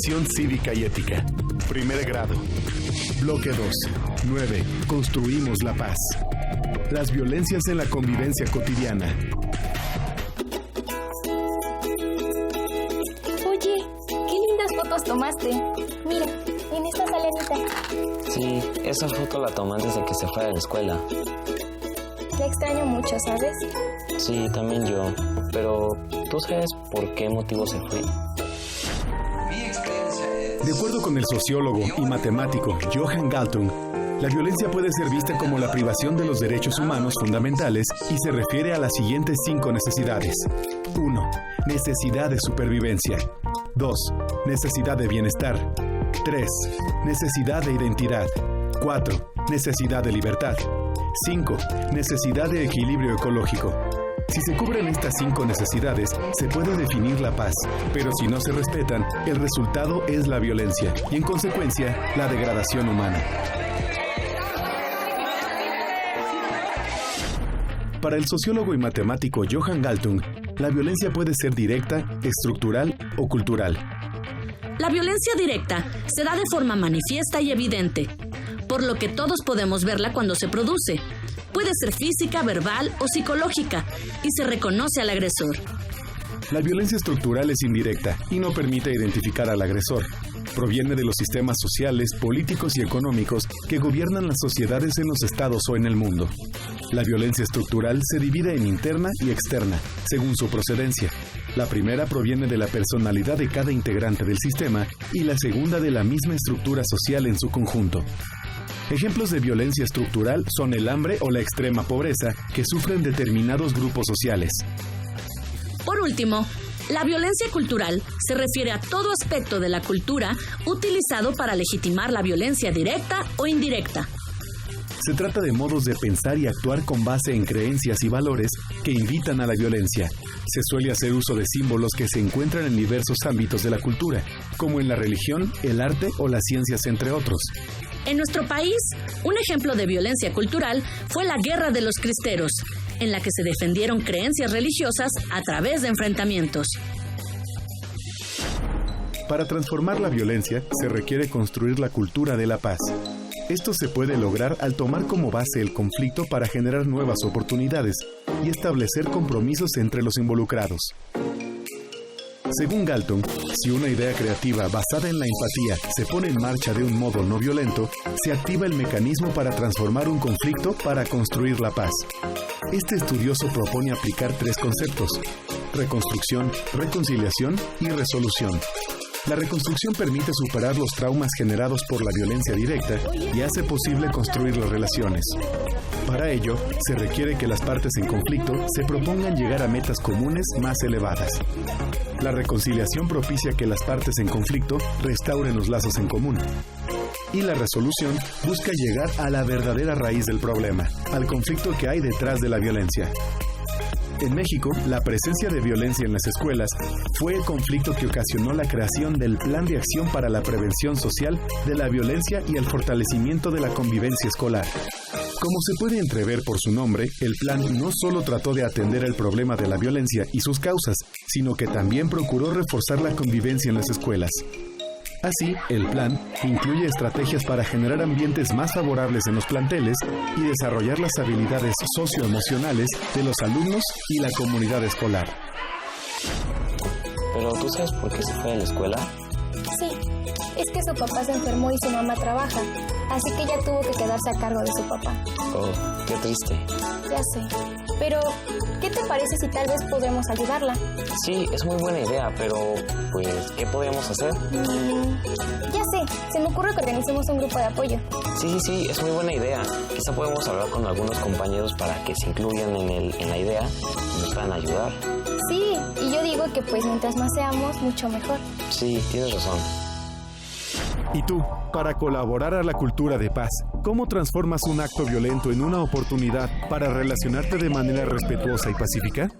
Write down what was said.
Educación Cívica y Ética. Primer grado. Bloque 2. 9. Construimos la paz. Las violencias en la convivencia cotidiana. Oye, qué lindas fotos tomaste. Mira, en esta saladita. Sí, esa foto la tomé antes de que se fuera de la escuela. La extraño mucho, ¿sabes? Sí, también yo. Pero, ¿tú sabes por qué motivo se fue? De acuerdo con el sociólogo y matemático Johan Galtung, la violencia puede ser vista como la privación de los derechos humanos fundamentales y se refiere a las siguientes 5 necesidades. 1. Necesidad de supervivencia. 2. Necesidad de bienestar. 3. Necesidad de identidad. 4. Necesidad de libertad. 5. Necesidad de equilibrio ecológico. Si se cubren estas 5 necesidades, se puede definir la paz, pero si no se respetan, el resultado es la violencia y, en consecuencia, la degradación humana. Para el sociólogo y matemático Johan Galtung, la violencia puede ser directa, estructural o cultural. La violencia directa se da de forma manifiesta y evidente, por lo que todos podemos verla cuando se produce. Puede ser física, verbal o psicológica, y se reconoce al agresor. La violencia estructural es indirecta y no permite identificar al agresor. Proviene de los sistemas sociales, políticos y económicos que gobiernan las sociedades en los estados o en el mundo. La violencia estructural se divide en interna y externa, según su procedencia. La primera proviene de la personalidad de cada integrante del sistema y la segunda de la misma estructura social en su conjunto. Ejemplos de violencia estructural son el hambre o la extrema pobreza que sufren determinados grupos sociales. Por último, la violencia cultural se refiere a todo aspecto de la cultura utilizado para legitimar la violencia directa o indirecta. Se trata de modos de pensar y actuar con base en creencias y valores que invitan a la violencia. Se suele hacer uso de símbolos que se encuentran en diversos ámbitos de la cultura, como en la religión, el arte o las ciencias, entre otros. En nuestro país, un ejemplo de violencia cultural fue la Guerra de los Cristeros, en la que se defendieron creencias religiosas a través de enfrentamientos. Para transformar la violencia, se requiere construir la cultura de la paz. Esto se puede lograr al tomar como base el conflicto para generar nuevas oportunidades y establecer compromisos entre los involucrados. Según Galtung, si una idea creativa basada en la empatía se pone en marcha de un modo no violento, se activa el mecanismo para transformar un conflicto para construir la paz. Este estudioso propone aplicar 3 conceptos: reconstrucción, reconciliación y resolución. La reconstrucción permite superar los traumas generados por la violencia directa y hace posible construir las relaciones. Para ello, se requiere que las partes en conflicto se propongan llegar a metas comunes más elevadas. La reconciliación propicia que las partes en conflicto restauren los lazos en común. Y la resolución busca llegar a la verdadera raíz del problema, al conflicto que hay detrás de la violencia. En México, la presencia de violencia en las escuelas fue el conflicto que ocasionó la creación del Plan de Acción para la Prevención Social de la Violencia y el Fortalecimiento de la Convivencia Escolar. Como se puede entrever por su nombre, el plan no solo trató de atender el problema de la violencia y sus causas, sino que también procuró reforzar la convivencia en las escuelas. Así, el plan incluye estrategias para generar ambientes más favorables en los planteles y desarrollar las habilidades socioemocionales de los alumnos y la comunidad escolar. ¿Pero tú sabes por qué se fue de la escuela? Sí, es que su papá se enfermó y su mamá trabaja, así que ella tuvo que quedarse a cargo de su papá. Oh, qué triste. Ya sé, pero ¿qué te parece si tal vez podemos ayudarla? Sí, es muy buena idea, pero pues, ¿qué podríamos hacer? Ya sé, se me ocurre que organicemos un grupo de apoyo. Sí, es muy buena idea. Quizá podemos hablar con algunos compañeros para que se incluyan en la idea y nos puedan ayudar. Sí, y yo digo que pues mientras más seamos, mucho mejor. Sí, tienes razón. ¿Y tú, para colaborar a la cultura de paz, cómo transformas un acto violento en una oportunidad para relacionarte de manera respetuosa y pacífica?